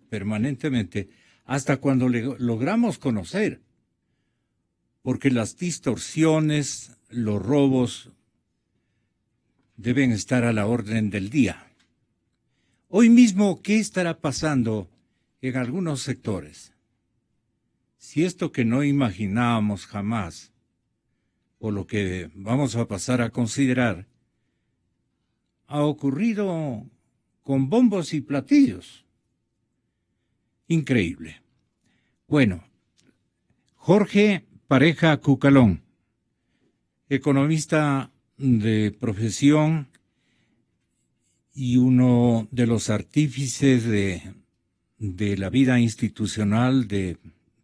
permanentemente hasta cuando logramos conocer, porque las distorsiones, los robos deben estar a la orden del día. Hoy mismo, ¿qué estará pasando en algunos sectores? Si esto que no imaginábamos jamás, o lo que vamos a pasar a considerar, ha ocurrido con bombos y platillos. Increíble. Bueno, Jorge Pareja Cucalón, economista de profesión y uno de los artífices de la vida institucional de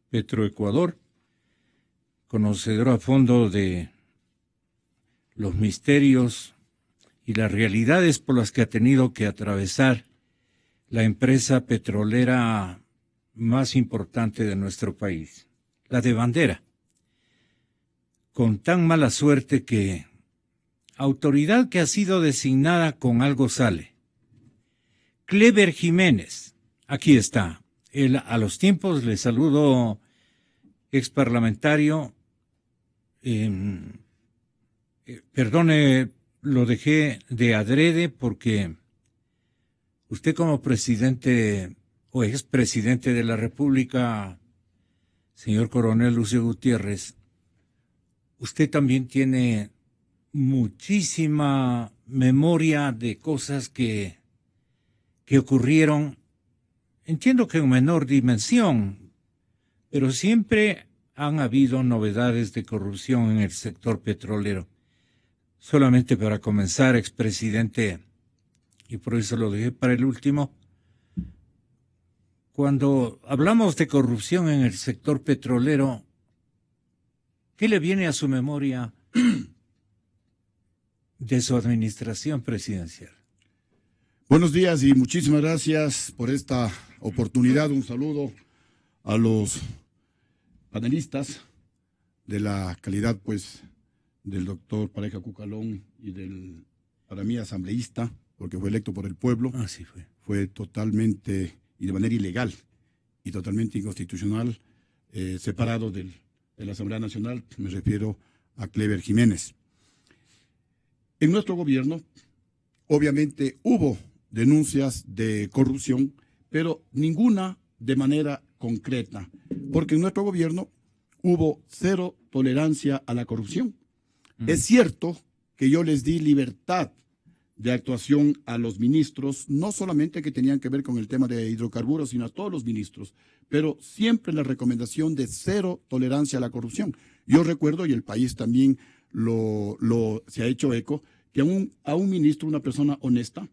Petroecuador, conocedor a fondo de los misterios y las realidades por las que ha tenido que atravesar la empresa petrolera más importante de nuestro país, la de Bandera, con tan mala suerte que autoridad que ha sido designada con algo sale. Cleber Jiménez, aquí está. Él, a los tiempos, le saludo, exparlamentario. Perdone, lo dejé de adrede porque usted como presidente o expresidente de la República, señor Coronel Lucio Gutiérrez, usted también tiene muchísima memoria de cosas que ocurrieron, entiendo que en menor dimensión, pero siempre han habido novedades de corrupción en el sector petrolero. Solamente para comenzar, expresidente, y por eso lo dejé para el último, cuando hablamos de corrupción en el sector petrolero, ¿qué le viene a su memoria de su administración presidencial? Buenos días y muchísimas gracias por esta oportunidad. Un saludo a los panelistas de la calidad, pues, del doctor Pareja Cucalón y del, para mí, asambleísta, porque fue electo por el pueblo. Así fue. Fue totalmente y de manera ilegal y totalmente inconstitucional, separado de la Asamblea Nacional. Me refiero a Cleber Jiménez. En nuestro gobierno, obviamente, hubo denuncias de corrupción, pero ninguna de manera concreta, porque en nuestro gobierno hubo cero tolerancia a la corrupción. Es cierto que yo les di libertad de actuación a los ministros, no solamente que tenían que ver con el tema de hidrocarburos, sino a todos los ministros, pero siempre la recomendación de cero tolerancia a la corrupción. Yo recuerdo, y el país también se ha hecho eco, que a un ministro, una persona honesta,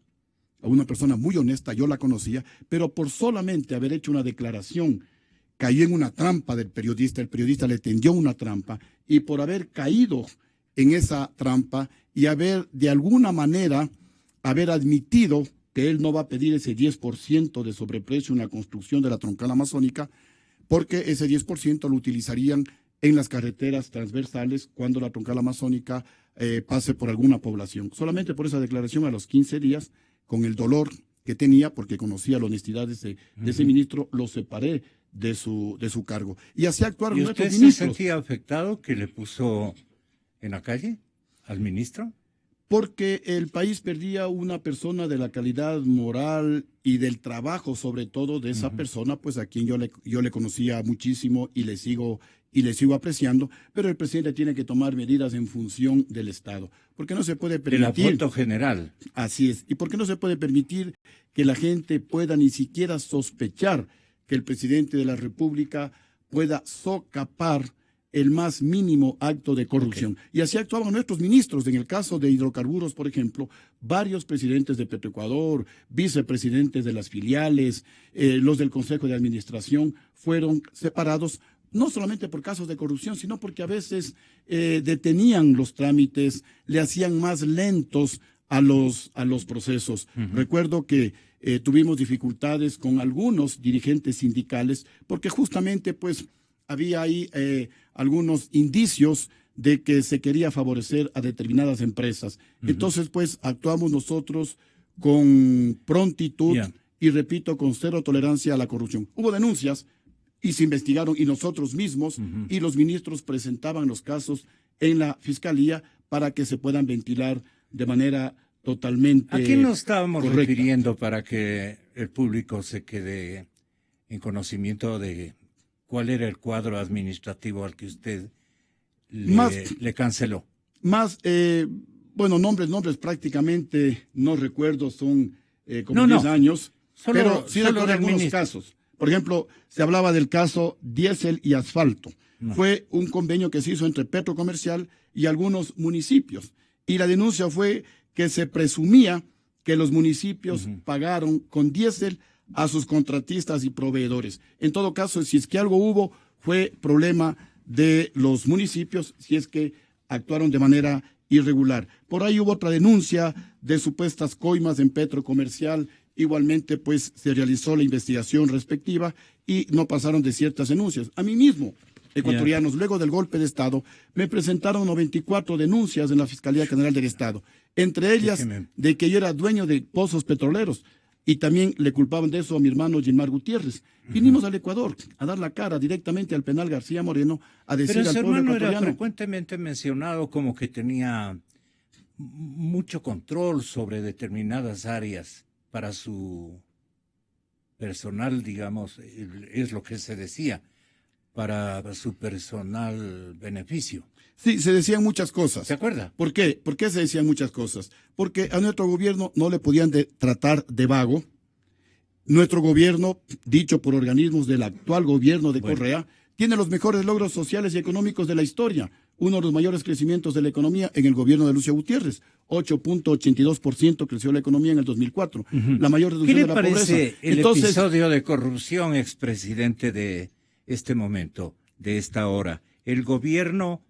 a una persona muy honesta, yo la conocía, pero por solamente haber hecho una declaración, cayó en una trampa del periodista, el periodista le tendió una trampa, y por haber caído en esa trampa y haber de alguna manera haber admitido que él no va a pedir ese 10% de sobreprecio en la construcción de la troncal amazónica, porque ese 10% lo utilizarían en las carreteras transversales cuando la troncal amazónica pase por alguna población. Solamente por esa declaración, a los 15 días, con el dolor que tenía, porque conocía la honestidad de ese ministro, lo separé de su cargo. Y así actuaron nuestros ministros. ¿Y usted se sentía afectado que le puso en la calle al ministro? Porque el país perdía una persona de la calidad moral y del trabajo, sobre todo de esa persona, pues a quien yo le conocía muchísimo y le sigo apreciando, pero el presidente tiene que tomar medidas en función del Estado, porque no se puede permitir... El apunto general. Así es, y porque no se puede permitir que la gente pueda ni siquiera sospechar que el presidente de la República pueda socapar el más mínimo acto de corrupción. Okay. Y así actuaban nuestros ministros. En el caso de hidrocarburos, por ejemplo, varios presidentes de Petroecuador, vicepresidentes de las filiales, los del Consejo de Administración, fueron separados no solamente por casos de corrupción, sino porque a veces detenían los trámites, le hacían más lentos a los procesos. Recuerdo que tuvimos dificultades con algunos dirigentes sindicales, porque justamente, pues, había ahí algunos indicios de que se quería favorecer a determinadas empresas. Entonces, pues, actuamos nosotros con prontitud y repito, con cero tolerancia a la corrupción. Hubo denuncias y se investigaron, y nosotros mismos y los ministros presentaban los casos en la Fiscalía para que se puedan ventilar de manera totalmente ¿A quién nos estábamos correcta. refiriendo para que el público se quede en conocimiento de cuál era el cuadro administrativo al que usted le canceló? Bueno, nombres prácticamente no recuerdo, son como 10 años, pero sí recuerdo algunos casos. Por ejemplo, se hablaba del caso diésel y asfalto. Fue un convenio que se hizo entre Petrocomercial y algunos municipios. Y la denuncia fue que se presumía que los municipios pagaron con diésel a sus contratistas y proveedores. En todo caso, si es que algo hubo, fue problema de los municipios, si es que actuaron de manera irregular. Por ahí hubo otra denuncia de supuestas coimas en Petrocomercial. Igualmente, pues, se realizó la investigación respectiva y no pasaron de ciertas denuncias. A mí mismo, ecuatorianos, luego del golpe de Estado, me presentaron 94 denuncias en la Fiscalía General del Estado, entre ellas de que yo era dueño de pozos petroleros, y también le culpaban de eso a mi hermano Gilmar Gutiérrez. Vinimos al Ecuador a dar la cara directamente al penal García Moreno, a decir al pueblo ecuatoriano. Pero su hermano era frecuentemente mencionado como que tenía mucho control sobre determinadas áreas para su personal, digamos, es lo que se decía, para su personal beneficio. Sí, se decían muchas cosas. ¿Se acuerda? ¿Por qué? ¿Por qué se decían muchas cosas? Porque a nuestro gobierno no le podían tratar de vago. Nuestro gobierno, dicho por organismos del actual gobierno de Correa, tiene los mejores logros sociales y económicos de la historia. Uno de los mayores crecimientos de la economía en el gobierno de Lucio Gutiérrez. 8.82% creció la economía en el 2004. La mayor reducción de la pobreza. ¿Qué le parece el episodio de corrupción, expresidente, de este momento, de esta hora? El gobierno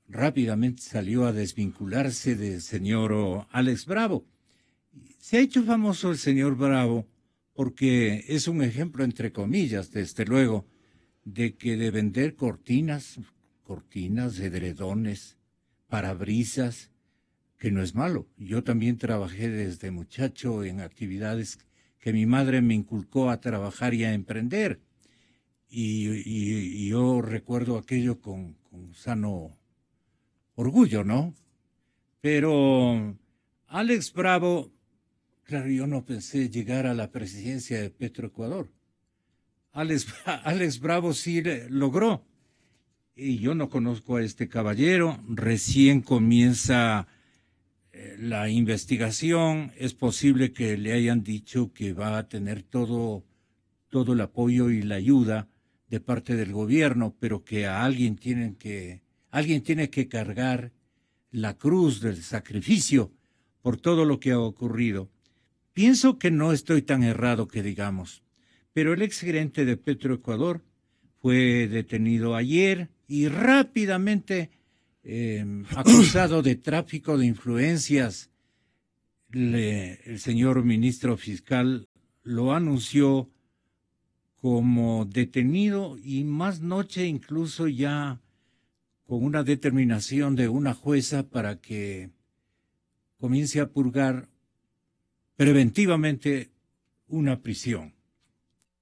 rápidamente salió a desvincularse del señor Alex Bravo. Se ha hecho famoso el señor Bravo porque es un ejemplo, entre comillas, desde luego, de que de vender cortinas, edredones, parabrisas, que no es malo. Yo también trabajé desde muchacho en actividades que mi madre me inculcó a trabajar y a emprender. Y yo recuerdo aquello con sano orgullo, ¿no? Pero Alex Bravo, claro, yo no pensé llegar a la presidencia de Petroecuador. Alex Bravo sí logró. Y yo no conozco a este caballero, recién comienza la investigación, es posible que le hayan dicho que va a tener todo el apoyo y la ayuda de parte del gobierno, pero que alguien tiene que cargar la cruz del sacrificio por todo lo que ha ocurrido. Pienso que no estoy tan errado que digamos, pero el exgerente de Petroecuador fue detenido ayer y rápidamente acusado de tráfico de influencias. El señor ministro fiscal lo anunció como detenido y más noche incluso ya con una determinación de una jueza para que comience a purgar preventivamente una prisión.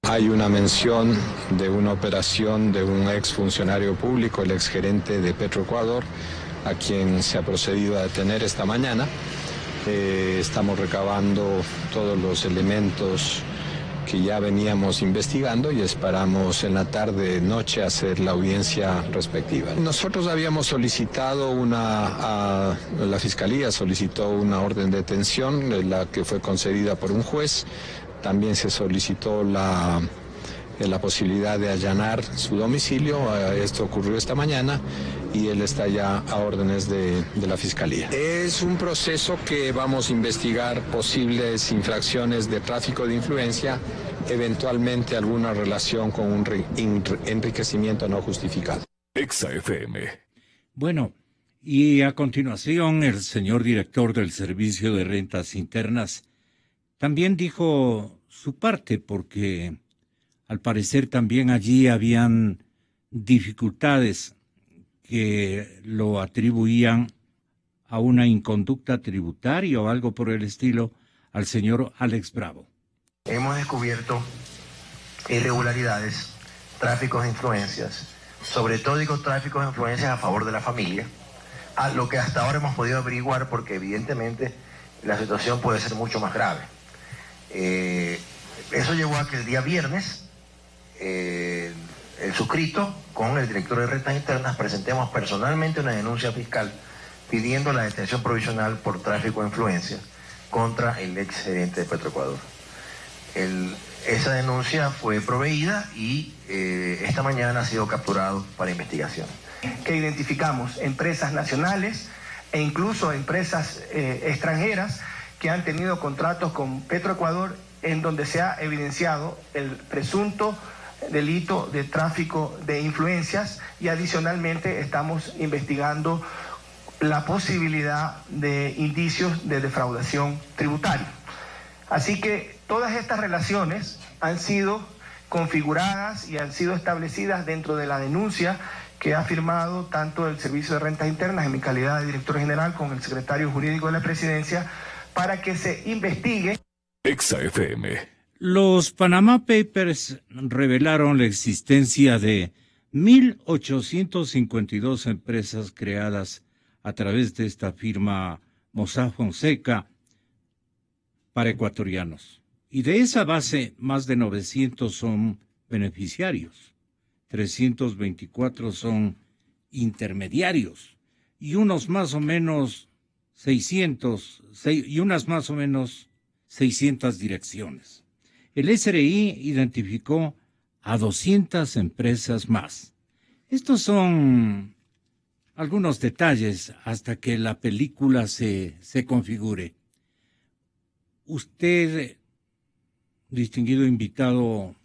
Hay una mención de una operación de un exfuncionario público, el exgerente de Petroecuador, a quien se ha procedido a detener esta mañana. Estamos recabando todos los elementos que ya veníamos investigando y esperamos en la tarde-noche hacer la audiencia respectiva. Nosotros habíamos solicitado la Fiscalía solicitó una orden de detención, la que fue concedida por un juez. También se solicitó la posibilidad de allanar su domicilio. Esto ocurrió esta mañana y él está ya a órdenes de la Fiscalía. Es un proceso que vamos a investigar posibles infracciones de tráfico de influencia, eventualmente alguna relación con un enriquecimiento no justificado. Exa FM. Bueno, y a continuación el señor director del Servicio de Rentas Internas también dijo su parte, porque al parecer también allí habían dificultades que lo atribuían a una inconducta tributaria o algo por el estilo al señor Alex Bravo. Hemos descubierto irregularidades, tráficos de influencias, sobre todo digo tráficos de influencias a favor de la familia, a lo que hasta ahora hemos podido averiguar, porque evidentemente la situación puede ser mucho más grave. Eso llevó a que el día viernes el suscrito con el director de rentas internas presentemos personalmente una denuncia fiscal pidiendo la detención provisional por tráfico de influencias contra el ex gerente de Petroecuador. Esa denuncia fue proveída y esta mañana ha sido capturado para investigación. Que identificamos empresas nacionales e incluso empresas extranjeras que han tenido contratos con Petroecuador en donde se ha evidenciado el presunto delito de tráfico de influencias, y adicionalmente estamos investigando la posibilidad de indicios de defraudación tributaria. Así que todas estas relaciones han sido configuradas y han sido establecidas dentro de la denuncia que ha firmado tanto el Servicio de Rentas Internas en mi calidad de director general con el secretario jurídico de la Presidencia, para que se investigue. Exa FM. Los Panama Papers revelaron la existencia de 1.852 empresas creadas a través de esta firma Mossack Fonseca para ecuatorianos. Y de esa base, más de 900 son beneficiarios, 324 son intermediarios y unas más o menos 600 direcciones. El SRI identificó a 200 empresas más. Estos son algunos detalles hasta que la película se configure. Usted, distinguido invitado,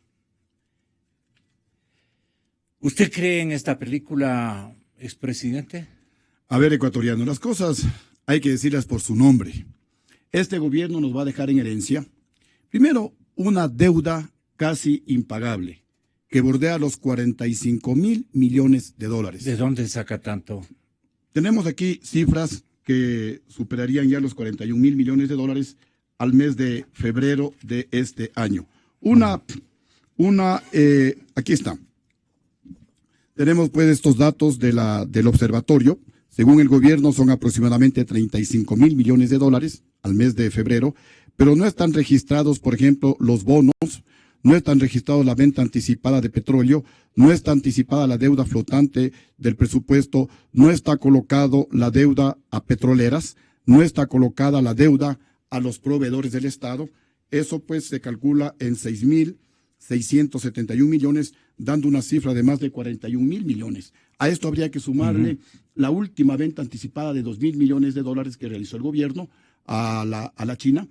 ¿usted cree en esta película, expresidente? A ver, ecuatoriano, las cosas hay que decirlas por su nombre. Este gobierno nos va a dejar en herencia, primero, una deuda casi impagable, que bordea los 45.000 millones de dólares. ¿De dónde saca tanto? Tenemos aquí cifras que superarían ya los 41.000 millones de dólares al mes de febrero de este año. Aquí está. Tenemos pues estos datos del observatorio. Según el gobierno son aproximadamente 35.000 millones de dólares al mes de febrero, pero no están registrados, por ejemplo, los bonos, no están registrados la venta anticipada de petróleo, no está anticipada la deuda flotante del presupuesto, no está colocado la deuda a petroleras, no está colocada la deuda a los proveedores del Estado. Eso pues se calcula en 6.671 millones, dando una cifra de más de 41.000 millones. A esto habría que sumarle la última venta anticipada de 2.000 millones de dólares que realizó el gobierno a la China.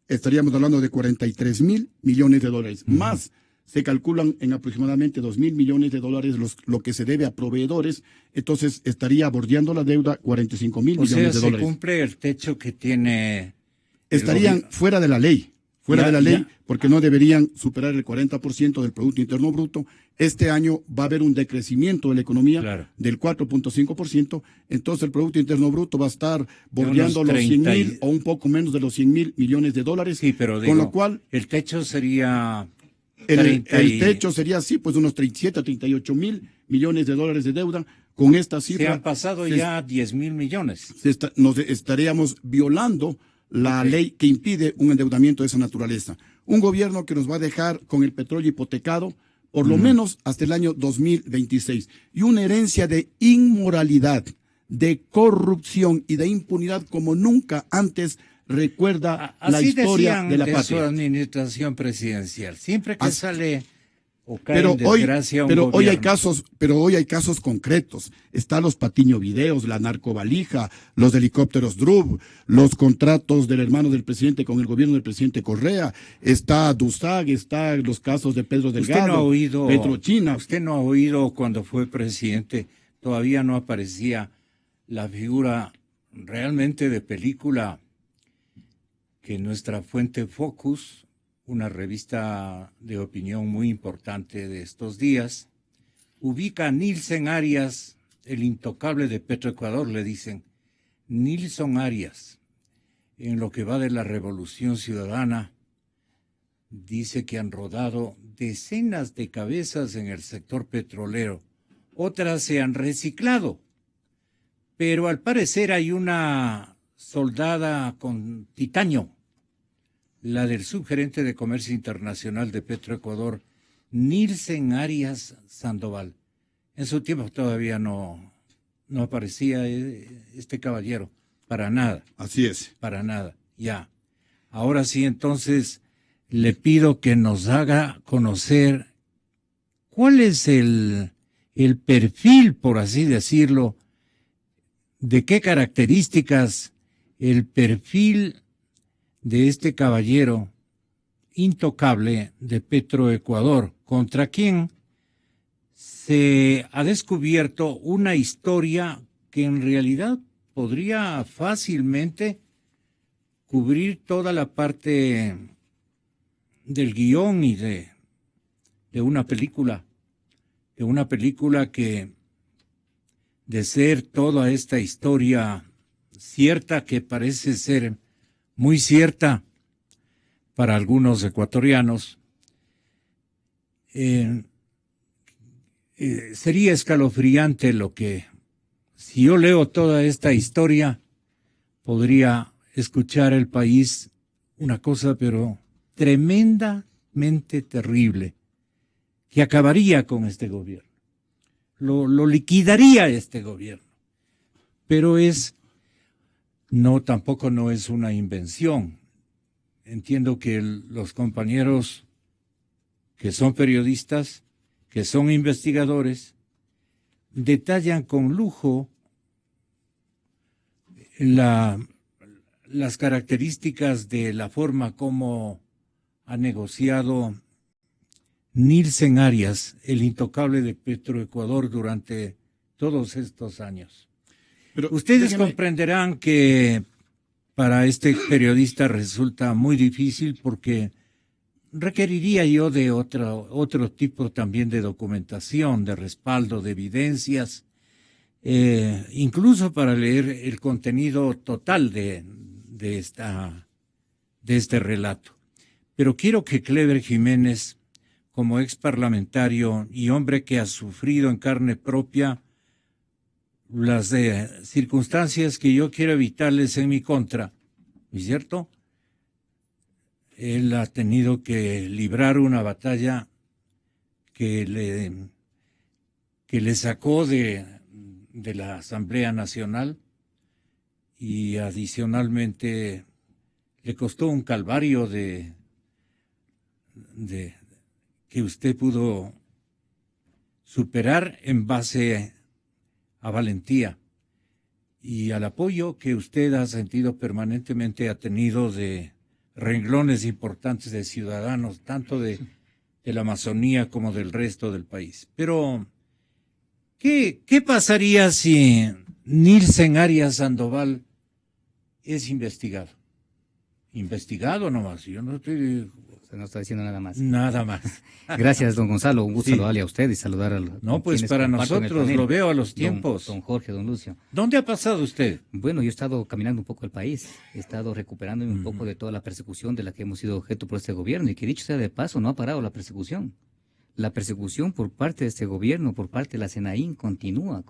Estaríamos hablando de 43.000 millones de dólares. Más se calculan en aproximadamente 2.000 millones de dólares lo que se debe a proveedores. Entonces estaría bordeando la deuda 45.000 millones de dólares. O sea, se cumple el techo que tiene. Estarían fuera de la ley. Porque no deberían superar el 40% del Producto Interno Bruto. Este año va a haber un decrecimiento de la economía del 4.5%, entonces el Producto Interno Bruto va a estar bordeando los 100.000 o un poco menos de los 100.000 millones de dólares. Sí, pero con lo cual el techo sería... El techo sería así, pues unos 37 a 38.000 millones de dólares de deuda. Con esta cifra... Se han pasado ya 10.000 millones. Nos estaríamos violando la ley que impide un endeudamiento de esa naturaleza. Un gobierno que nos va a dejar con el petróleo hipotecado por lo menos hasta el año 2026. Y una herencia de inmoralidad, de corrupción y de impunidad como nunca antes recuerda la historia de la patria. Su administración presidencial. Siempre que sale o cae en desgracia un hoy hay casos concretos. Están los Patiño Videos, la narcovalija, los helicópteros DRUB, los contratos del hermano del presidente con el gobierno del presidente Correa, está DUSAG, están los casos de Pedro Delgado, Petrochina. Usted no ha oído cuando fue presidente, todavía no aparecía la figura realmente de película que nuestra fuente Focus, una revista de opinión muy importante de estos días, ubica a Nilson Arias, el intocable de Petroecuador, le dicen. Nilson Arias, en lo que va de la Revolución Ciudadana, dice que han rodado decenas de cabezas en el sector petrolero. Otras se han reciclado. Pero al parecer hay una soldada con titanio, la del subgerente de Comercio Internacional de Petroecuador, Nilsen Arias Sandoval. En su tiempo todavía no aparecía este caballero, para nada. Así es. Para nada, ya. Ahora sí, entonces, le pido que nos haga conocer cuál es el perfil, por así decirlo, de qué características el perfil de este caballero intocable de Petroecuador, contra quien se ha descubierto una historia que en realidad podría fácilmente cubrir toda la parte del guión y de una película que, de ser toda esta historia cierta, que parece ser muy cierta para algunos ecuatorianos, sería escalofriante lo que, si yo leo toda esta historia, podría escuchar el país una cosa pero tremendamente terrible, que acabaría con este gobierno, lo liquidaría este gobierno. Pero tampoco no es una invención. Entiendo que los compañeros que son periodistas, que son investigadores, detallan con lujo las características de la forma como ha negociado Nilsen Arias, el intocable de Petroecuador, durante todos estos años. Pero ustedes comprenderán que para este periodista resulta muy difícil, porque requeriría yo de otro tipo también de documentación, de respaldo, de evidencias, incluso para leer el contenido total de este relato. Pero quiero que Clever Jiménez, como ex parlamentario y hombre que ha sufrido en carne propia las circunstancias que yo quiero evitarles en mi contra, ¿no es cierto? Él ha tenido que librar una batalla que le sacó de la Asamblea Nacional, y adicionalmente le costó un calvario que usted pudo superar en base a valentía y al apoyo que usted ha sentido permanentemente, ha tenido de renglones importantes de ciudadanos, tanto de la Amazonía como del resto del país. Pero, ¿qué pasaría si Nilsen Arias Sandoval es investigado? Investigado nomás, yo no estoy... Usted no está diciendo nada más. Nada más. Gracias, don Gonzalo, un gusto Sí. saludarle a usted y saludar a los... No, pues para nosotros, lo veo a los tiempos. Don Jorge, don Lucio. ¿Dónde ha pasado usted? Bueno, yo he estado caminando un poco el país, he estado recuperándome un poco de toda la persecución de la que hemos sido objeto por este gobierno, y que, dicho sea de paso, no ha parado la persecución. La persecución por parte de este gobierno, por parte de la SENAIN, continúa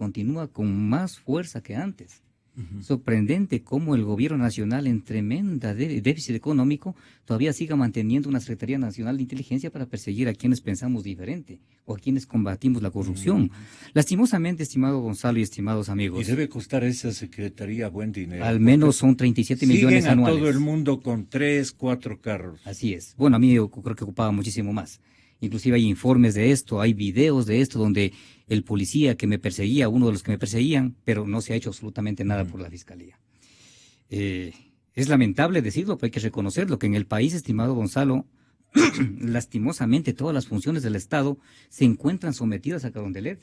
con más fuerza que antes. Sorprendente cómo el gobierno nacional, en tremenda déficit económico, todavía siga manteniendo una Secretaría Nacional de Inteligencia para perseguir a quienes pensamos diferente o a quienes combatimos la corrupción. Lastimosamente, estimado Gonzalo y estimados amigos. Y debe costar esa secretaría buen dinero. Al menos son 37 millones anuales. Siguen a todo el mundo con 3, 4 carros. Así es. Bueno, a mí yo creo que ocupaba muchísimo más. Inclusive hay informes de esto, hay videos de esto donde el policía que me perseguía, uno de los que me perseguían, pero no se ha hecho absolutamente nada por la fiscalía. Es lamentable decirlo, pero hay que reconocerlo, que en el país, estimado Gonzalo, lastimosamente todas las funciones del Estado se encuentran sometidas a Carondelet.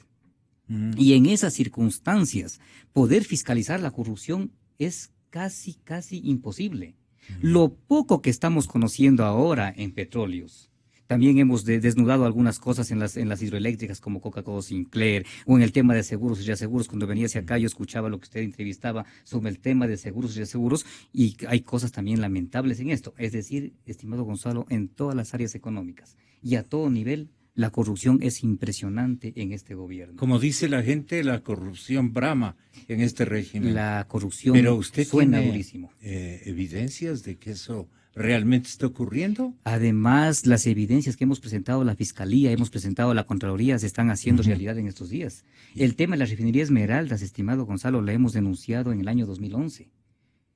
Y en esas circunstancias, poder fiscalizar la corrupción es casi imposible. Lo poco que estamos conociendo ahora en petróleos, También hemos desnudado algunas cosas en las hidroeléctricas como Coca-Cola Sinclair, o en el tema de seguros y reaseguros. Cuando venía hacia acá yo escuchaba lo que usted entrevistaba sobre el tema de seguros y reaseguros, y hay cosas también lamentables en esto. Es decir, estimado Gonzalo, en todas las áreas económicas y a todo nivel, la corrupción es impresionante en este gobierno. Como dice la gente, la corrupción brama en este régimen. La corrupción Pero usted suena tiene durísimo. Evidencias de que eso realmente está ocurriendo. Además, las evidencias que hemos presentado a la Fiscalía, hemos presentado a la Contraloría, se están haciendo realidad en estos días. El tema de la refinería Esmeraldas, estimado Gonzalo, la hemos denunciado en el año 2011.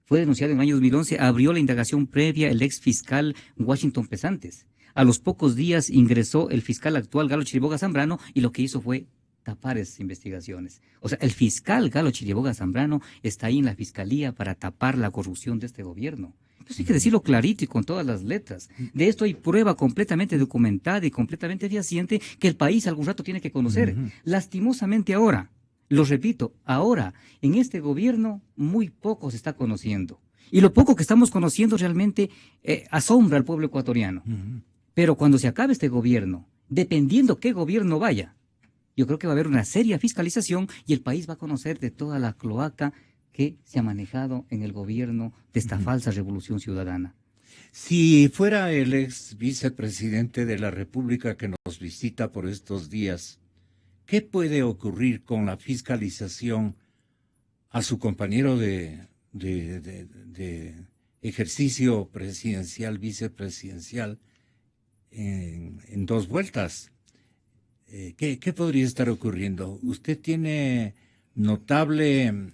Fue denunciado en el año 2011, abrió la indagación previa el ex fiscal Washington Pesantes. A los pocos días ingresó el fiscal actual Galo Chiriboga Zambrano y lo que hizo fue tapar esas investigaciones. O sea, el fiscal Galo Chiriboga Zambrano está ahí en la Fiscalía para tapar la corrupción de este gobierno. Entonces hay que decirlo clarito y con todas las letras. De esto hay prueba completamente documentada y completamente fehaciente que el país algún rato tiene que conocer. Lastimosamente ahora, lo repito, ahora en este gobierno muy poco se está conociendo. Y lo poco que estamos conociendo realmente asombra al pueblo ecuatoriano. Pero cuando se acabe este gobierno, dependiendo qué gobierno vaya, yo creo que va a haber una seria fiscalización y el país va a conocer de toda la cloaca que se ha manejado en el gobierno de esta falsa revolución ciudadana. Si fuera el ex vicepresidente de la República que nos visita por estos días, ¿qué puede ocurrir con la fiscalización a su compañero de ejercicio presidencial, vicepresidencial, en dos vueltas? ¿Qué podría estar ocurriendo? Usted tiene notable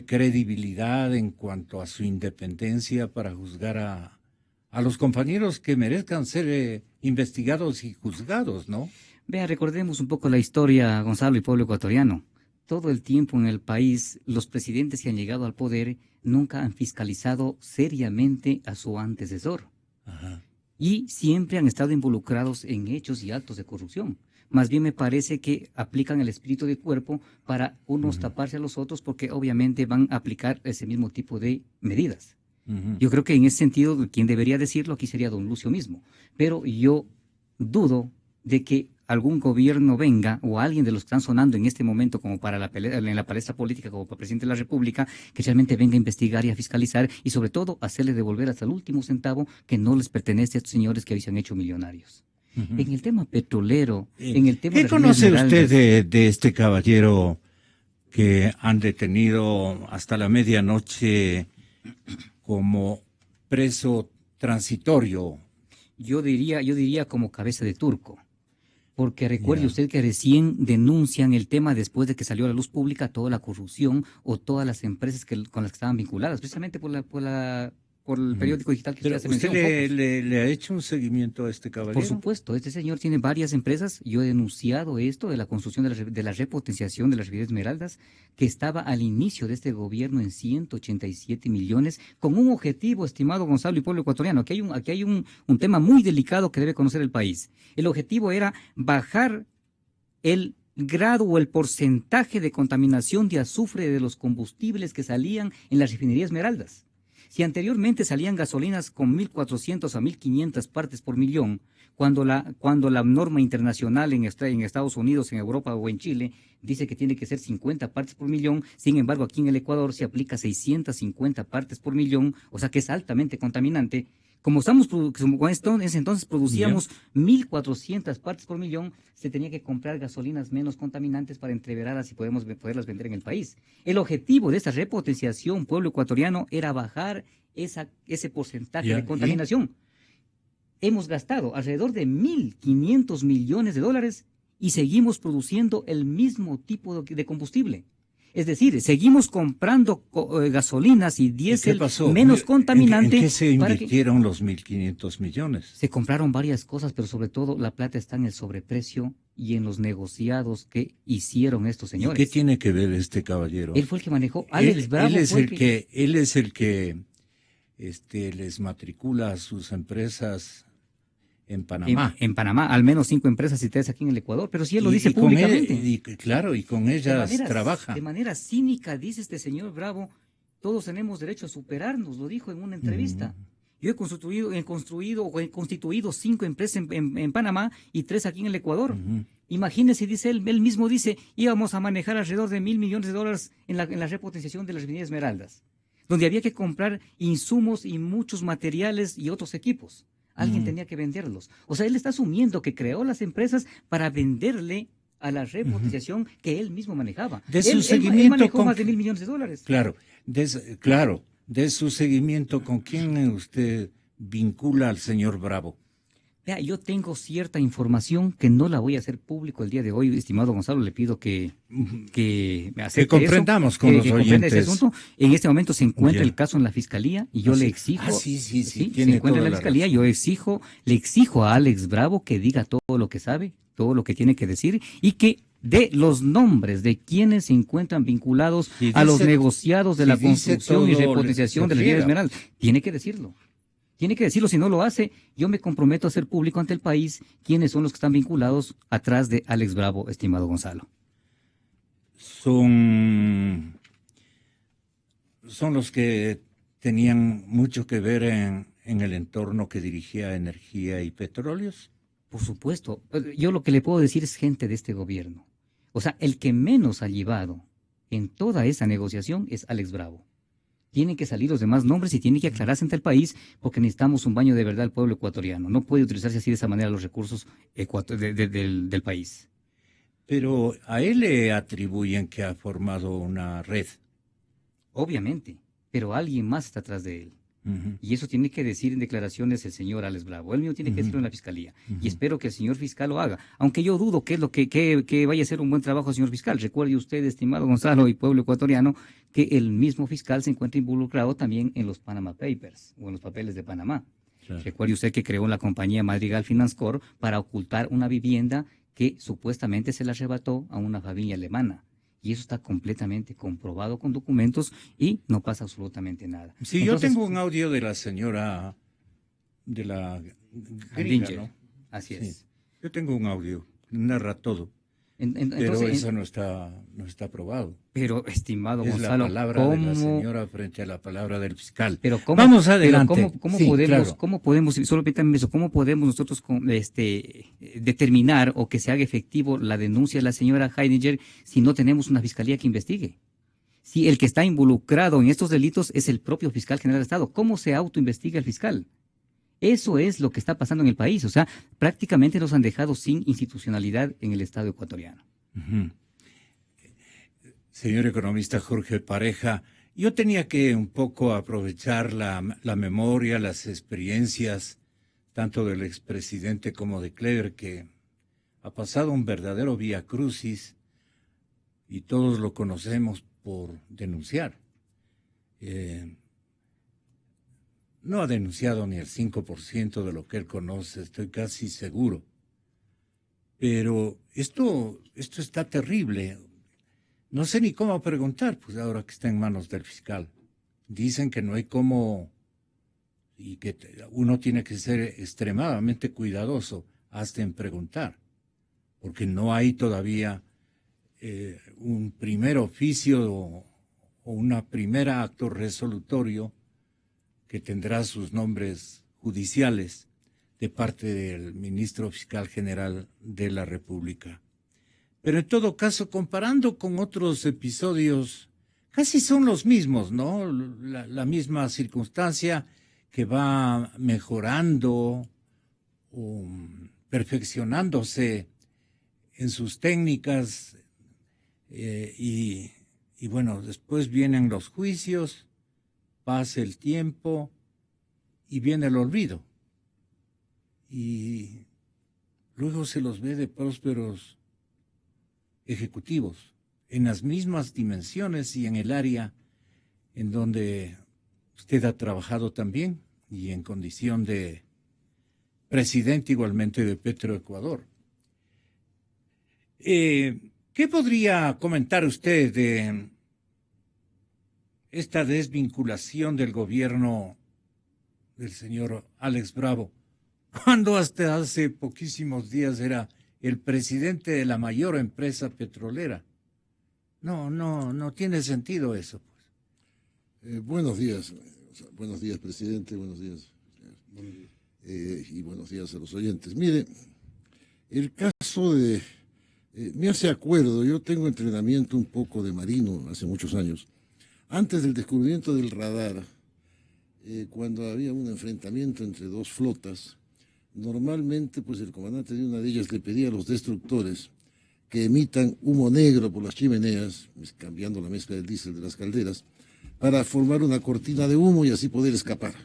credibilidad en cuanto a su independencia para juzgar a los compañeros que merezcan ser investigados y juzgados, ¿no? Vea, recordemos un poco la historia, Gonzalo, y pueblo ecuatoriano. Todo el tiempo en el país, los presidentes que han llegado al poder nunca han fiscalizado seriamente a su antecesor. Ajá. Y siempre han estado involucrados en hechos y actos de corrupción. Más bien me parece que aplican el espíritu de cuerpo para unos taparse a los otros porque obviamente van a aplicar ese mismo tipo de medidas. Yo creo que en ese sentido quien debería decirlo aquí sería don Lucio mismo. Pero yo dudo de que algún gobierno venga o alguien de los que están sonando en este momento como para en la palestra política como para presidente de la República que realmente venga a investigar y a fiscalizar y sobre todo hacerle devolver hasta el último centavo que no les pertenece a estos señores que hoy se han hecho millonarios. En el tema petrolero, en el tema ¿Qué conoce usted de este caballero que han detenido hasta la medianoche como preso transitorio? Yo diría como cabeza de turco. Porque recuerde usted que recién denuncian el tema después de que salió a la luz pública toda la corrupción o todas las empresas con las que estaban vinculadas, precisamente por el periódico digital que Pero usted hace mención. ¿Usted le ha hecho un seguimiento a este caballero? Por supuesto, este señor tiene varias empresas. Yo he denunciado esto de la construcción de la repotenciación de las refinerías Esmeraldas, que estaba al inicio de este gobierno en 187 millones, con un objetivo, estimado Gonzalo y pueblo ecuatoriano. Aquí hay un tema muy delicado que debe conocer el país. El objetivo era bajar el grado o el porcentaje de contaminación de azufre de los combustibles que salían en las refinerías Esmeraldas. Si anteriormente salían gasolinas con 1.400 a 1.500 partes por millón, cuando la norma internacional en Estados Unidos, en Europa o en Chile dice que tiene que ser 50 partes por millón, sin embargo aquí en el Ecuador se aplica 650 partes por millón, o sea que es altamente contaminante. Como en ese entonces producíamos 1.400 partes por millón, se tenía que comprar gasolinas menos contaminantes para entreveradas y poderlas vender en el país. El objetivo de esta repotenciación, pueblo ecuatoriano, era bajar ese porcentaje de contaminación. Hemos gastado alrededor de 1.500 millones de dólares y seguimos produciendo el mismo tipo de combustible. Es decir, seguimos comprando gasolinas y diésel menos contaminante. ¿En qué se invirtieron los 1.500 millones? Se compraron varias cosas, pero sobre todo la plata está en el sobreprecio y en los negociados que hicieron estos señores. ¿Y qué tiene que ver este caballero? Él fue el que manejó. Alex Bravo él es el que les matricula a sus empresas en Panamá. En Panamá, al menos 5 empresas citadas aquí en el Ecuador, pero si él lo dice públicamente. Y con ellas trabaja. De manera cínica, dice este señor Bravo, todos tenemos derecho a superarnos, lo dijo en una entrevista. Yo he constituido 5 empresas en Panamá y 3 aquí en el Ecuador. Imagínese, dice él mismo dice, íbamos a manejar alrededor de $1.000 millones en la repotenciación de la refinería Esmeraldas, donde había que comprar insumos y muchos materiales y otros equipos. Alguien tenía que venderlos. O sea, él está asumiendo que creó las empresas para venderle a la repotenciación que él mismo manejaba. De su seguimiento él manejó más de $1.000 millones. Claro, de su seguimiento, ¿con quién usted vincula al señor Bravo? Vea, yo tengo cierta información que no la voy a hacer público el día de hoy, estimado Gonzalo, le pido que me acepte que comprendamos eso, con los que comprenda ese oyentes. asunto. En este momento se encuentra Ya. el caso en la Fiscalía y yo le exijo... Sí, se tiene encuentra toda en la Fiscalía, razón. yo le exijo a Alex Bravo que diga todo lo que sabe, todo lo que tiene que decir y que dé los nombres de quienes se encuentran vinculados Si a los dice- negociados de si la dice construcción y todo, repotenciación se de la refinería friega. Esmeralda. Tiene que decirlo. Tiene que decirlo, si no lo hace, yo me comprometo a hacer público ante el país quiénes son los que están vinculados atrás de Alex Bravo, estimado Gonzalo. Son los que tenían mucho que ver en el entorno que dirigía Energía y Petróleos. Por supuesto, yo lo que le puedo decir es gente de este gobierno. O sea, el que menos ha llevado en toda esa negociación es Alex Bravo. Tienen que salir los demás nombres y tiene que aclararse ante el país porque necesitamos un baño de verdad al pueblo ecuatoriano. No puede utilizarse así de esa manera los recursos del país. Pero a él le atribuyen que ha formado una red. Obviamente, pero alguien más está atrás de él. Ujú. Y eso tiene que decir en declaraciones el señor Alex Bravo. Él mismo tiene que decirlo en la Fiscalía. Y espero que el señor fiscal lo haga. Aunque yo dudo que vaya a ser un buen trabajo el señor fiscal. Recuerde usted, estimado Gonzalo y pueblo ecuatoriano, que el mismo fiscal se encuentra involucrado también en los Panama Papers o en los papeles de Panamá. Claro. Recuerde usted que creó la compañía Madrigal Finance Corp para ocultar una vivienda que supuestamente se la arrebató a una familia alemana. Y eso está completamente comprobado con documentos y no pasa absolutamente nada. Sí, Entonces, yo tengo un audio de la señora, de la gringa, Dinger. ¿no? Así Sí. es. Yo tengo un audio, narra todo, pero Entonces, eso no está aprobado. pero, estimado Es Gonzalo, la palabra de la ¿cómo? señora frente a la palabra del fiscal. Pero cómo, Vamos adelante. pero cómo Sí, podemos, claro. cómo podemos, solo permítame eso, cómo podemos nosotros determinar o que se haga efectivo la denuncia de la señora Heidinger si no tenemos una fiscalía que investigue? Si el que está involucrado en estos delitos es el propio fiscal general de Estado, ¿cómo se autoinvestiga el fiscal? Eso es lo que está pasando en el país. O sea, prácticamente nos han dejado sin institucionalidad en el Estado ecuatoriano. Ujú. Señor economista Jorge Pareja, yo tenía que un poco aprovechar la memoria, las experiencias, tanto del expresidente como de Clever, que ha pasado un verdadero vía crucis y todos lo conocemos por denunciar. No ha denunciado ni el 5% de lo que él conoce, estoy casi seguro. Pero esto está terrible. No sé ni cómo preguntar, pues ahora que está en manos del fiscal. Dicen que no hay cómo y que uno tiene que ser extremadamente cuidadoso hasta en preguntar, porque no hay todavía un primer oficio o una primera acto resolutorio que tendrá sus nombres judiciales de parte del ministro fiscal general de la República. Pero en todo caso, comparando con otros episodios, casi son los mismos, ¿no? La misma circunstancia que va mejorando o perfeccionándose en sus técnicas y bueno, después vienen los juicios, pasa el tiempo y viene el olvido. Y luego se los ve de prósperos ejecutivos en las mismas dimensiones y en el área en donde usted ha trabajado también y en condición de presidente igualmente de Petroecuador. ¿Qué podría comentar usted de esta desvinculación del gobierno del señor Alex Bravo, cuando hasta hace poquísimos días era el presidente de la mayor empresa petrolera? No tiene sentido eso, pues. Buenos días, presidente, buenos días, Y buenos días a los oyentes. Mire, el caso de... me hace acuerdo, yo tengo entrenamiento un poco de marino hace muchos años. Antes del descubrimiento del radar, cuando había un enfrentamiento entre dos flotas, normalmente pues el comandante de una de ellas le pedía a los destructores que emitan humo negro por las chimeneas, cambiando la mezcla del diésel de las calderas, para formar una cortina de humo y así poder escapar,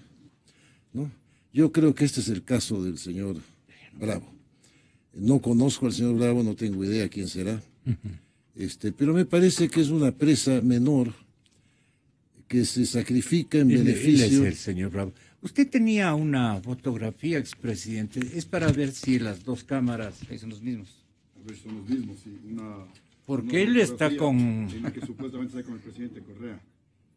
¿no? Yo creo que este es el caso del señor Bravo. No conozco al señor Bravo, no tengo idea quién será, pero me parece que es una presa menor que se sacrifica en beneficio. Él es el señor Bravo. Usted tenía una fotografía, expresidente. Es para ver si las dos cámaras Son los mismos. A ver, son los mismos, sí. Porque él está con... En la que supuestamente está con el presidente Correa.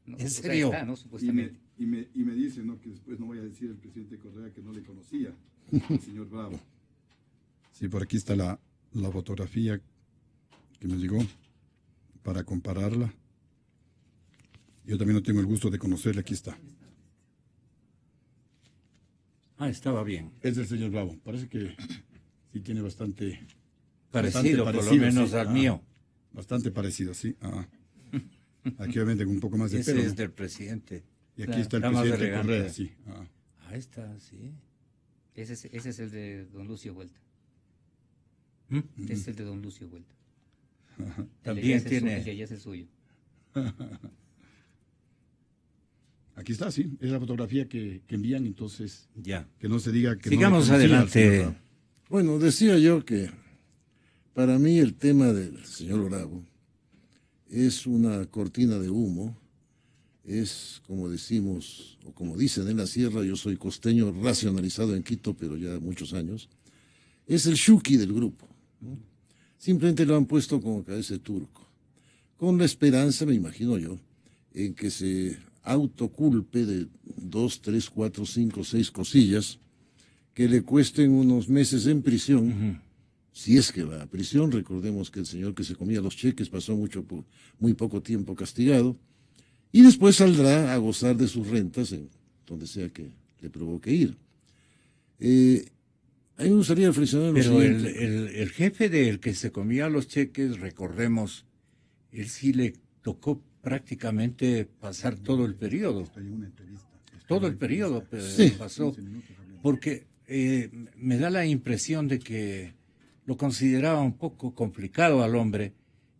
No, ¿En serio? Está, ¿no? Supuestamente. Y me dice, ¿no?, que después no voy a decir el presidente Correa que no le conocía, el señor Bravo. Sí, por aquí está la fotografía que me llegó para compararla. Yo también no tengo el gusto de conocerle, aquí está. estaba bien. Es del señor Bravo. Parece que sí tiene bastante Parecido, por lo menos sí, al mío. Bastante parecido, sí. Aquí obviamente con un poco más de Ese pelo, es ¿no? del presidente. Y aquí está el Está más presidente elegante. Correa, sí. Ahí está, sí. Ese es el de don Lucio Vuelta. ¿Mm? Ese es el de don Lucio Vuelta. También El de tiene... allá es el suyo. Aquí está, sí. Es la fotografía que envían, entonces Ya. que no se diga que Sigamos no le conocía al señor adelante. Bravo. Bueno, decía yo que para mí el tema del señor Bravo es una cortina de humo, es como decimos, o como dicen en la sierra, yo soy costeño racionalizado en Quito, pero ya muchos años, es el Shuki del grupo, ¿no? Simplemente lo han puesto como cabeza de turco, con la esperanza, me imagino yo, en que se autoculpe de 2, 3, 4, 5, 6 cosillas que le cuesten unos meses en prisión, si es que va a prisión. Recordemos que el señor que se comía los cheques pasó muy poco tiempo castigado, y después saldrá a gozar de sus rentas en donde sea que le provoque ir. A mí me gustaría reflexionar en lo Pero siguiente. el jefe del que se comía los cheques, recordemos, él sí le tocó prácticamente pasar todo el periodo. Todo el periodo Sí. pasó. Porque me da la impresión de que lo consideraba un poco complicado al hombre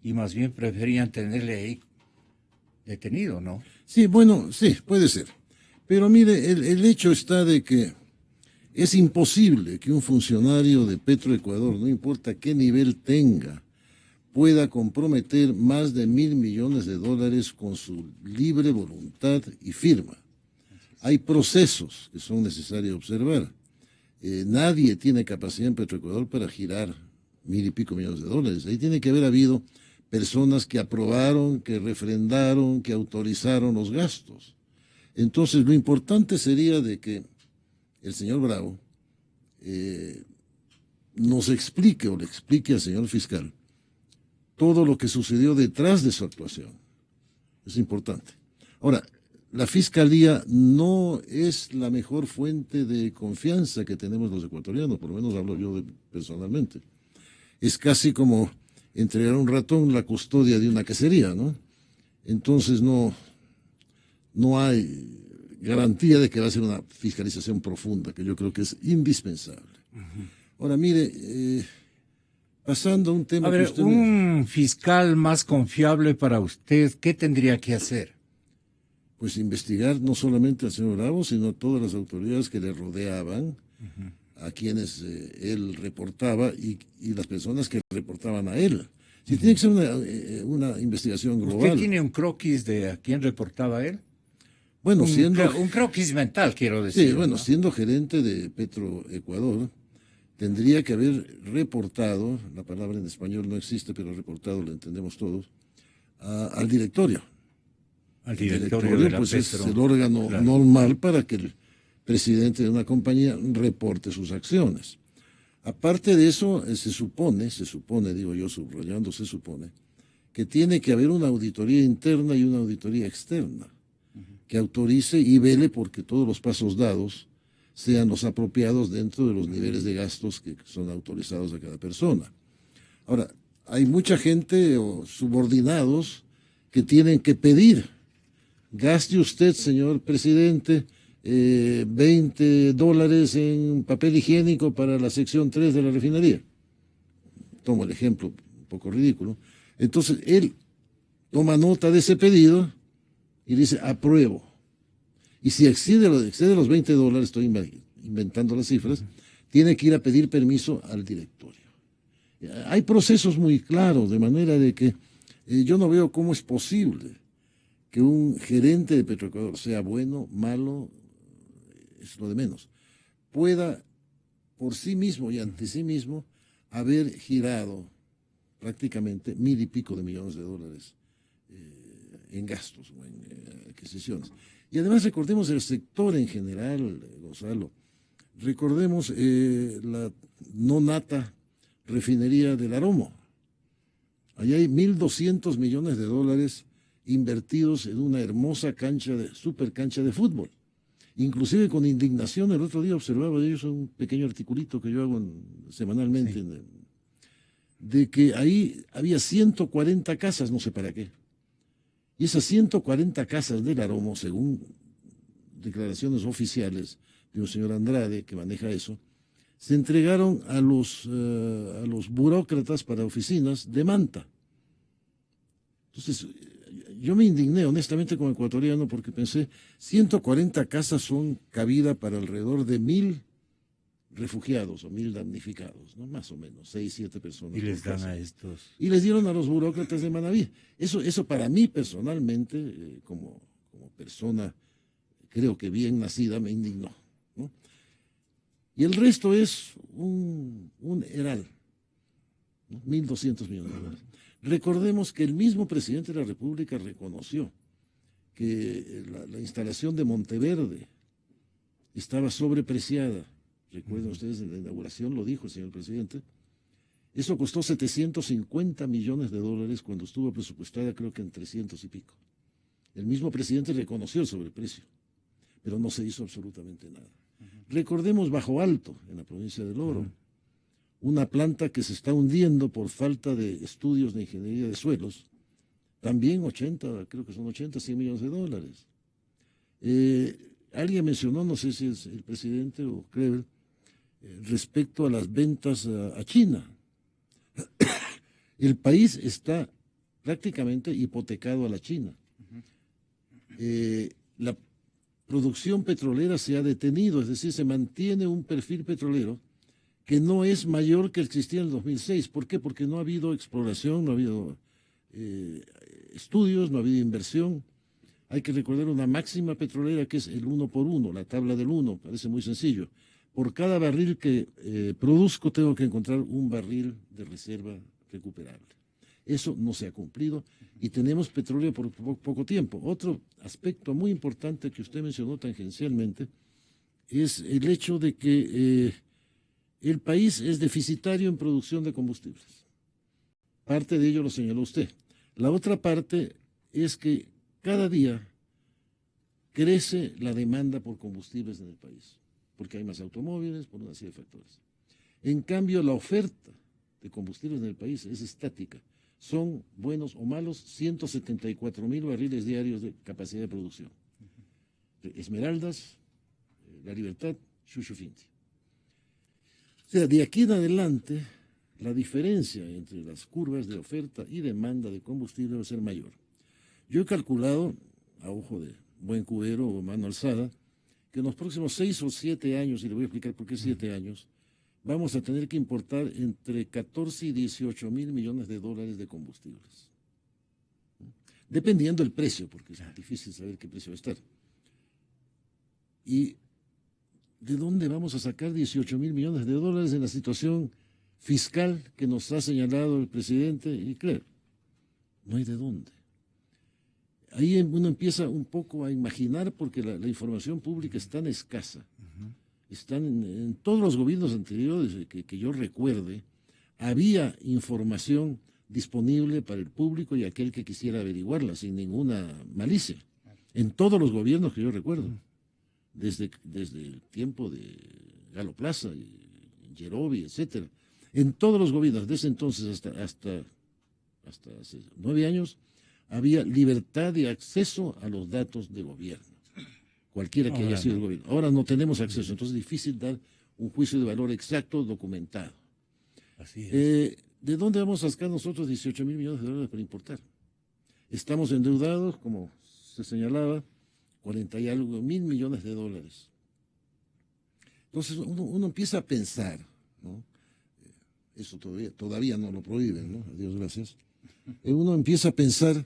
y más bien preferían tenerle ahí detenido, ¿no? Sí, bueno, sí, puede ser. Pero mire, el hecho está de que es imposible que un funcionario de Petroecuador, no importa qué nivel tenga, pueda comprometer más de $1.000 millones con su libre voluntad y firma. Hay procesos que son necesarios observar. Nadie tiene capacidad en Petroecuador para girar $1.000 y pico millones. Ahí tiene que haber habido personas que aprobaron, que refrendaron, que autorizaron los gastos. Entonces, lo importante sería de que el señor Bravo nos explique o le explique al señor fiscal todo lo que sucedió detrás de su actuación. Es importante. Ahora, la Fiscalía no es la mejor fuente de confianza que tenemos los ecuatorianos, por lo menos hablo yo personalmente. Es casi como entregar a un ratón la custodia de una cacería, ¿no? Entonces no hay garantía de que va a ser una fiscalización profunda, que yo creo que es indispensable. Ahora, mire, pasando a un tema A ver, que usted... un fiscal más confiable para usted, ¿qué tendría que hacer? Pues investigar no solamente al señor Bravo, sino a todas las autoridades que le rodeaban, a quienes él reportaba y las personas que reportaban a él. Si tiene que ser una investigación global. ¿Usted tiene un croquis de a quién reportaba él? Bueno, un croquis mental, quiero decir. Sí, bueno, ¿no? siendo gerente de Petroecuador, tendría que haber reportado, la palabra en español no existe, pero reportado lo entendemos todos, al directorio. Al directorio de la pues Petro. es el órgano normal para que el presidente de una compañía reporte sus acciones. Aparte de eso, se supone, digo yo subrayando, se supone, que tiene que haber una auditoría interna y una auditoría externa que autorice y vele porque todos los pasos dados sean los apropiados dentro de los niveles de gastos que son autorizados a cada persona. Ahora, hay mucha gente o subordinados que tienen que pedir, gaste usted, señor presidente, $20 en papel higiénico para la sección 3 de la refinería. Tomo el ejemplo un poco ridículo. Entonces, él toma nota de ese pedido y dice, apruebo. Y si excede los $20, estoy inventando las cifras, tiene que ir a pedir permiso al directorio. Hay procesos muy claros, de manera de que yo no veo cómo es posible que un gerente de Petroecuador, sea bueno, malo, es lo de menos, pueda por sí mismo y ante sí mismo haber girado prácticamente $1,000 y pico de millones de dólares en gastos o en adquisiciones. Y además recordemos el sector en general, Gonzalo. Recordemos la no nata refinería del Aromo. Allá hay 1.200 millones de dólares invertidos en una hermosa super cancha de fútbol. Inclusive con indignación el otro día observaba de ellos un pequeño articulito que yo hago semanalmente, sí, de que ahí había 140 casas, no sé para qué. Y esas 140 casas del Aromo, según declaraciones oficiales de un señor Andrade que maneja eso, se entregaron a los burócratas para oficinas de Manta. Entonces, yo me indigné honestamente como ecuatoriano porque pensé, 140 casas son cabida para alrededor de 1.000 refugiados o 1.000 damnificados, ¿no? Más o menos, 6, 7 personas. Y les dan a estos. Y les dieron a los burócratas de Manabí. Eso para mí personalmente, como persona, creo que bien nacida, me indignó, ¿no? Y el resto es un heral, ¿no? 1.200 millones de dólares. Recordemos que el mismo presidente de la República reconoció que la instalación de Monteverde estaba sobrepreciada. Recuerden ustedes, en la inauguración lo dijo el señor presidente. Eso costó 750 millones de dólares cuando estuvo presupuestada creo que en 300 y pico. El mismo presidente reconoció el sobreprecio, pero no se hizo absolutamente nada. Recordemos Bajo Alto, en la provincia del Oro, una planta que se está hundiendo por falta de estudios de ingeniería de suelos, también 100 millones de dólares. Alguien mencionó, no sé si es el presidente o Kleber, respecto a las ventas a China. El país está prácticamente hipotecado a la China. La producción petrolera se ha detenido, es decir, se mantiene un perfil petrolero que no es mayor que el que existía en el 2006. ¿Por qué? Porque no ha habido exploración, no ha habido estudios, no ha habido inversión. Hay que recordar una máxima petrolera que es el 1 por 1, la tabla del 1, parece muy sencillo. Por cada barril que produzco tengo que encontrar un barril de reserva recuperable. Eso no se ha cumplido y tenemos petróleo por poco tiempo. Otro aspecto muy importante que usted mencionó tangencialmente es el hecho de que el país es deficitario en producción de combustibles. Parte de ello lo señaló usted. La otra parte es que cada día crece la demanda por combustibles en el país, porque hay más automóviles, por una serie de factores. En cambio, la oferta de combustibles en el país es estática. Son, buenos o malos, 174.000 barriles diarios de capacidad de producción. Esmeraldas, La Libertad, Chuchufinti. O sea, de aquí en adelante, la diferencia entre las curvas de oferta y demanda de combustible va a ser mayor. Yo he calculado, a ojo de buen cubero o mano alzada, que en los próximos 6 o 7 años, y le voy a explicar por qué 7 años, vamos a tener que importar entre 14 y 18 mil millones de dólares de combustibles. Dependiendo del precio, porque es difícil saber qué precio va a estar. ¿Y de dónde vamos a sacar 18 mil millones de dólares en la situación fiscal que nos ha señalado el presidente? Y claro, no hay de dónde. Ahí uno empieza un poco a imaginar, porque la información pública es tan escasa. Están en todos los gobiernos anteriores que yo recuerde, había información disponible para el público y aquel que quisiera averiguarla sin ninguna malicia. En todos los gobiernos que yo recuerdo. desde el tiempo de Galo Plaza, Yerobi, etcétera. En todos los gobiernos, desde entonces hasta hace 9 años, había libertad de acceso a los datos de gobierno, cualquiera que haya sido el gobierno. Ahora no tenemos acceso, entonces es difícil dar un juicio de valor exacto, documentado. Así es. ¿De dónde vamos a sacar nosotros 18.000 millones de dólares para importar? Estamos endeudados, como se señalaba, 40 y algo mil millones de dólares. Entonces uno empieza a pensar, ¿no? Eso todavía no lo prohíben, ¿no? A Dios gracias. Uno empieza a pensar,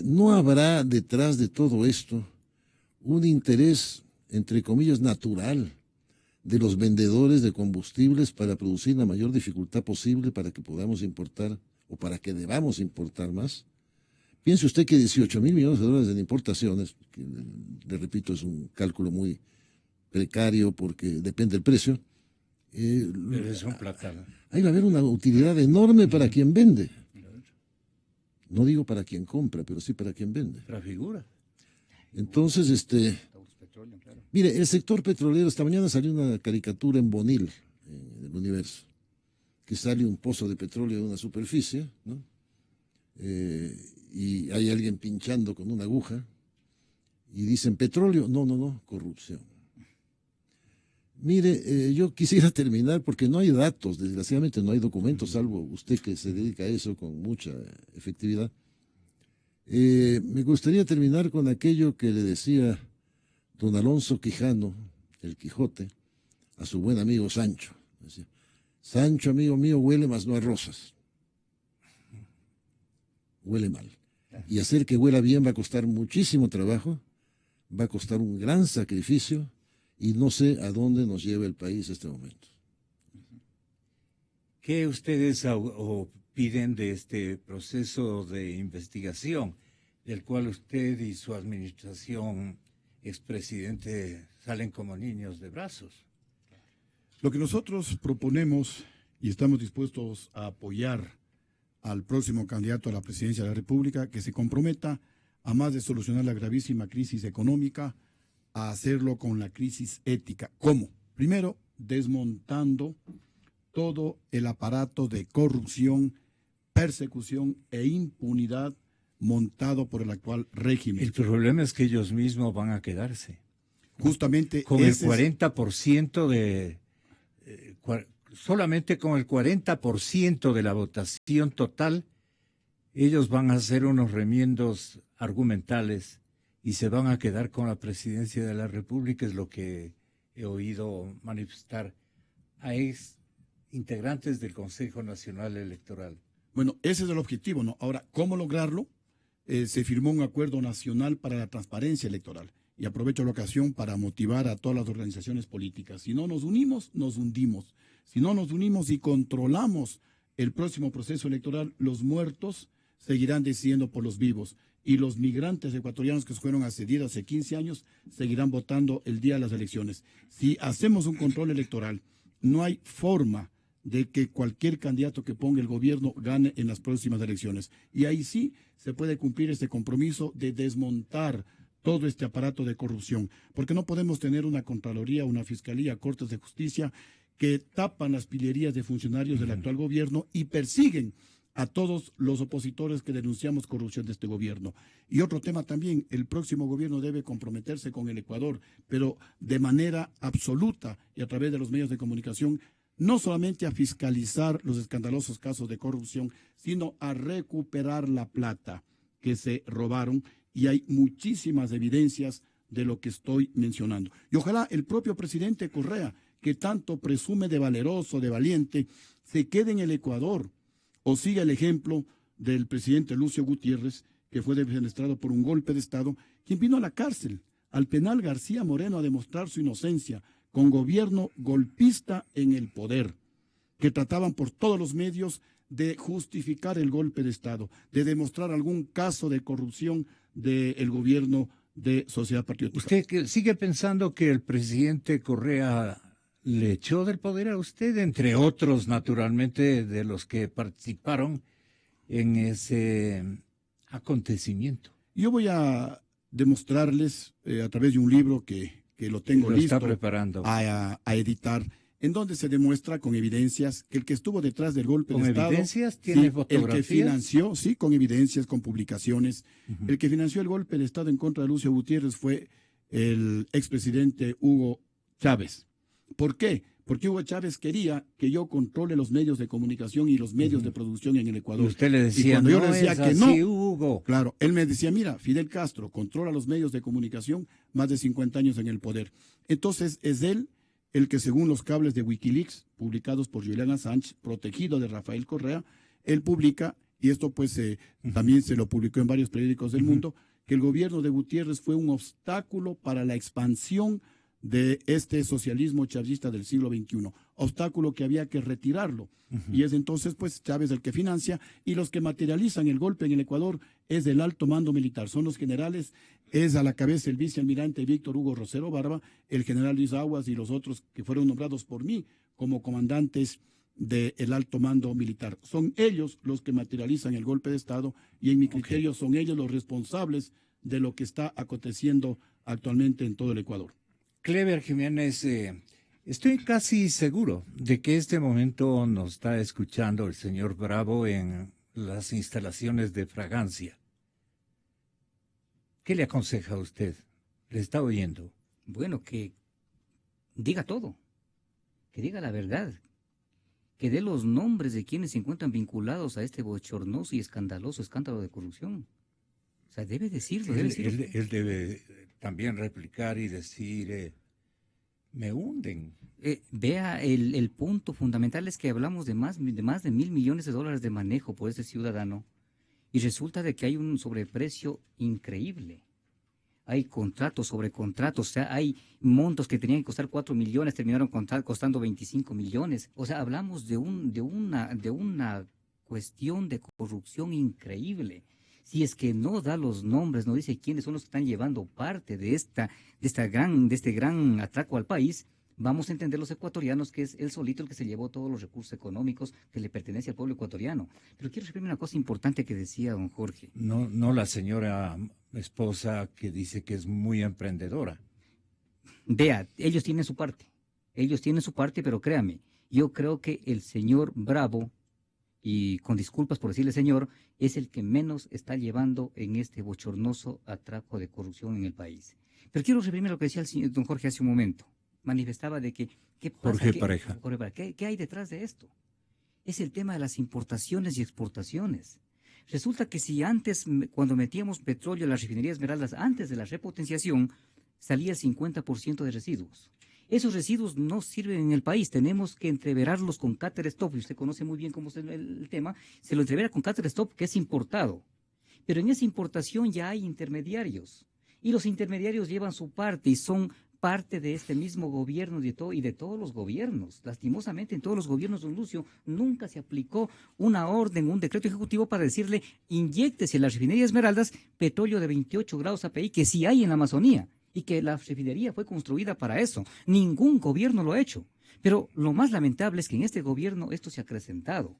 ¿no habrá detrás de todo esto un interés, entre comillas, natural de los vendedores de combustibles para producir la mayor dificultad posible para que podamos importar o para que debamos importar más? Piense usted que 18.000 millones de dólares en importaciones, que le repito, es un cálculo muy precario porque depende del precio. Pero es un platal. Ahí va a haber una utilidad enorme para quien vende. No digo para quien compra, pero sí para quien vende. La figura. Entonces, mire, el sector petrolero, esta mañana salió una caricatura en Bonil, en el Universo, que sale un pozo de petróleo de una superficie, ¿no? Y hay alguien pinchando con una aguja y dicen petróleo, no, corrupción. Mire, yo quisiera terminar porque no hay datos, desgraciadamente no hay documentos, salvo usted que se dedica a eso con mucha efectividad. Me gustaría terminar con aquello que le decía don Alonso Quijano, el Quijote, a su buen amigo Sancho. Decía, Sancho, amigo mío, huele más no a rosas. Huele mal. Y hacer que huela bien va a costar muchísimo trabajo, va a costar un gran sacrificio, y no sé a dónde nos lleva el país en este momento. ¿Qué ustedes piden de este proceso de investigación, del cual usted y su administración, expresidente, salen como niños de brazos? Lo que nosotros proponemos y estamos dispuestos a apoyar al próximo candidato a la presidencia de la República, que se comprometa a más de solucionar la gravísima crisis económica, a hacerlo con la crisis ética. ¿Cómo? Primero, desmontando todo el aparato de corrupción, persecución e impunidad montado por el actual régimen. El problema es que ellos mismos van a quedarse. Justamente con el 40% de... solamente con el 40% de la votación total, ellos van a hacer unos remiendos argumentales y se van a quedar con la presidencia de la República, es lo que he oído manifestar a ex integrantes del Consejo Nacional Electoral. Bueno, ese es el objetivo, ¿no? Ahora, ¿cómo lograrlo? Se firmó un acuerdo nacional para la transparencia electoral. Y aprovecho la ocasión para motivar a todas las organizaciones políticas. Si no nos unimos, nos hundimos. Si no nos unimos y controlamos el próximo proceso electoral, los muertos seguirán decidiendo por los vivos. Y los migrantes ecuatorianos que fueron accedidos hace 15 años seguirán votando el día de las elecciones. Si hacemos un control electoral, no hay forma de que cualquier candidato que ponga el gobierno gane en las próximas elecciones. Y ahí sí se puede cumplir este compromiso de desmontar todo este aparato de corrupción, porque no podemos tener una Contraloría, una Fiscalía, Cortes de Justicia que tapan las pillerías de funcionarios del actual gobierno y persiguen a todos los opositores que denunciamos corrupción de este gobierno. Y otro tema también, el próximo gobierno debe comprometerse con el Ecuador, pero de manera absoluta y a través de los medios de comunicación, no solamente a fiscalizar los escandalosos casos de corrupción, sino a recuperar la plata que se robaron, y hay muchísimas evidencias de lo que estoy mencionando. Y ojalá el propio presidente Correa, que tanto presume de valeroso, de valiente, se quede en el Ecuador, o siga el ejemplo del presidente Lucio Gutiérrez, que fue defenestrado por un golpe de Estado, quien vino a la cárcel, al penal García Moreno, a demostrar su inocencia, con gobierno golpista en el poder, que trataban por todos los medios de justificar el golpe de Estado, de demostrar algún caso de corrupción del gobierno de Sociedad Patriótica. ¿Usted sigue pensando que el presidente Correa le echó del poder a usted, entre otros, naturalmente, de los que participaron en ese acontecimiento? Yo voy a demostrarles a través de un libro que lo tengo listo está preparando a editar, en donde se demuestra con evidencias que el que estuvo detrás del golpe de Estado, ¿con evidencias? ¿Tiene sí, fotografías? el que financió, sí, con evidencias, con publicaciones, el que financió el golpe de Estado en contra de Lucio Gutiérrez fue el expresidente Hugo Chávez. ¿Por qué? Porque Hugo Chávez quería que yo controle los medios de comunicación y los medios de producción en el Ecuador. Y usted le decía, y cuando yo no le decía es que así, no, Hugo. claro, él me decía, mira, Fidel Castro controla los medios de comunicación, más de 50 años en el poder. Entonces es él el que, según los cables de Wikileaks, publicados por Julian Assange, protegido de Rafael Correa, él publica, y esto pues también se lo publicó en varios periódicos del mundo, que el gobierno de Gutiérrez fue un obstáculo para la expansión de este socialismo chavista del siglo XXI, obstáculo que había que retirarlo. Y es entonces pues Chávez el que financia, y los que materializan el golpe en el Ecuador es del alto mando militar, son los generales, es a la cabeza el vicealmirante Víctor Hugo Rosero Barba, el general Luis Aguas y los otros que fueron nombrados por mí como comandantes del alto mando militar. Son ellos los que materializan el golpe de Estado, y en mi criterio son ellos los responsables de lo que está aconteciendo actualmente en todo el Ecuador. Clever Jiménez, estoy casi seguro de que este momento nos está escuchando el señor Bravo en las instalaciones de Fragancia. ¿Qué le aconseja a usted? ¿Le está oyendo? Bueno, que diga todo, que diga la verdad, que dé los nombres de quienes se encuentran vinculados a este bochornoso y escandaloso escándalo de corrupción. O sea, debe decirlo, debe decirlo. Él debe también replicar y decir, me hunden. Vea, el punto fundamental es que hablamos de más de $1.000 millones de manejo por ese ciudadano, y resulta de que hay un sobreprecio increíble. Hay contratos sobre contratos, o sea, hay montos que tenían que costar 4 millones, terminaron costando 25 millones. O sea, hablamos de una cuestión de corrupción increíble. Si es que no da los nombres, no dice quiénes son los que están llevando parte de este gran atraco al país, vamos a entender los ecuatorianos que es él solito el que se llevó todos los recursos económicos que le pertenece al pueblo ecuatoriano. Pero quiero referirme a una cosa importante que decía don Jorge. No la señora esposa que dice que es muy emprendedora. Vea, ellos tienen su parte, pero créame, yo creo que el señor Bravo, y con disculpas por decirle señor, es el que menos está llevando en este bochornoso atraco de corrupción en el país. Pero quiero referirme a lo que decía el señor don Jorge hace un momento. Manifestaba de que, ¿qué pasa? Jorge Pareja. ¿Qué hay detrás de esto? Es el tema de las importaciones y exportaciones. Resulta que si antes, cuando metíamos petróleo en las refinerías Esmeraldas, antes de la repotenciación, salía el 50% de residuos. Esos residuos no sirven en el país, tenemos que entreverarlos con Cáter Stop, y usted conoce muy bien cómo es el tema, se lo entrevera con Cáter Stop, que es importado. Pero en esa importación ya hay intermediarios, y los intermediarios llevan su parte y son parte de este mismo gobierno y de todos los gobiernos. Lastimosamente, en todos los gobiernos, don Lucio, nunca se aplicó una orden, un decreto ejecutivo para decirle, inyéctese en las refinerías Esmeraldas petróleo de 28 grados API, que sí hay en la Amazonía, y que la refinería fue construida para eso. Ningún gobierno lo ha hecho. Pero lo más lamentable es que en este gobierno esto se ha acrecentado.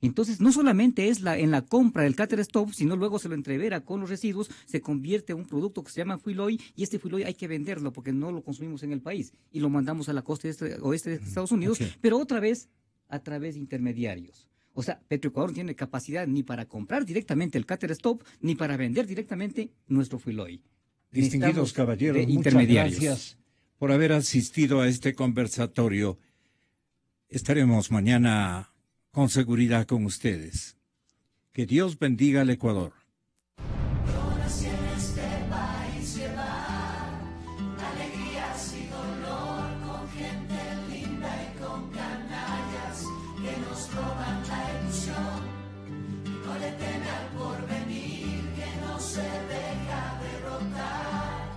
Entonces, no solamente es en la compra del Cáter Stop, sino luego se lo entrevera con los residuos, se convierte en un producto que se llama Fuiloy, y este Fuiloy hay que venderlo porque no lo consumimos en el país y lo mandamos a la costa oeste de Estados Unidos, pero otra vez a través de intermediarios. O sea, Petroecuador no tiene capacidad ni para comprar directamente el Cáter Stop, ni para vender directamente nuestro Fuiloy. Distinguidos caballeros, muchas gracias por haber asistido a este conversatorio. Estaremos mañana con seguridad con ustedes. Que Dios bendiga al Ecuador. Alegrías y dolor con gente linda y con canallas que nos roban la ilusión. No le teme al porvenir, que no se deja derrotar.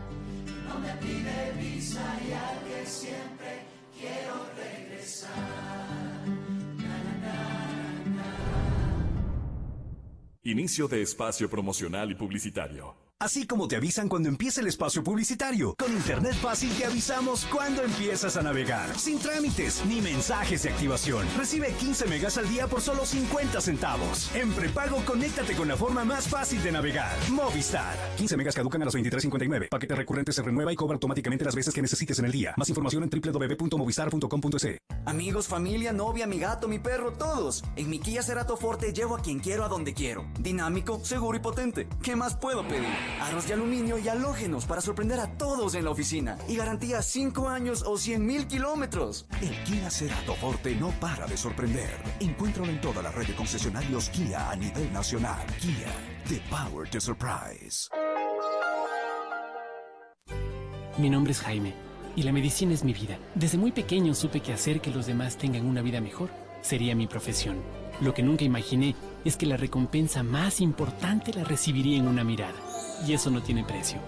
No me pide visa y al que siempre quiero regresar. Inicio de espacio promocional y publicitario. Así como te avisan cuando empieza el espacio publicitario. Con Internet Fácil te avisamos cuando empiezas a navegar. Sin trámites ni mensajes de activación. Recibe 15 megas al día por solo 50 centavos. En prepago, conéctate con la forma más fácil de navegar. Movistar. 15 megas caducan a las 23:59. Paquete recurrente se renueva y cobra automáticamente las veces que necesites en el día. Más información en www.movistar.com.es. Amigos, familia, novia, mi gato, mi perro, todos. En mi Kia Cerato Forte llevo a quien quiero a donde quiero. Dinámico, seguro y potente. ¿Qué más puedo pedir? Aros de aluminio y halógenos para sorprender a todos en la oficina. Y garantía 5 años o 100,000 kilómetros. El Kia Cerato Forte no para de sorprender. Encuéntralo en toda la red de concesionarios Kia a nivel nacional. Kia, the power to surprise. Mi nombre es Jaime y la medicina es mi vida. Desde muy pequeño supe que hacer que los demás tengan una vida mejor sería mi profesión. Lo que nunca imaginé es que la recompensa más importante la recibiría en una mirada. Y eso no tiene precio.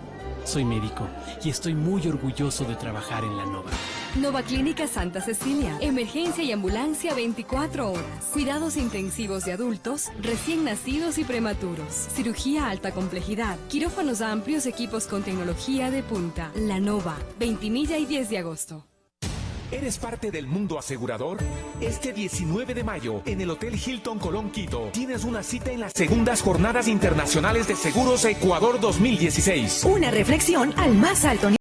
Soy médico y estoy muy orgulloso de trabajar en la Nova. Nova Clínica Santa Cecilia. Emergencia y ambulancia 24 horas. Cuidados intensivos de adultos, recién nacidos y prematuros. Cirugía alta complejidad. Quirófanos amplios, equipos con tecnología de punta. La Nova. 20 Milla y 10 de agosto. ¿Eres parte del mundo asegurador? Este 19 de mayo, en el Hotel Hilton Colón Quito, tienes una cita en las segundas Jornadas Internacionales de Seguros Ecuador 2016. Una reflexión al más alto nivel.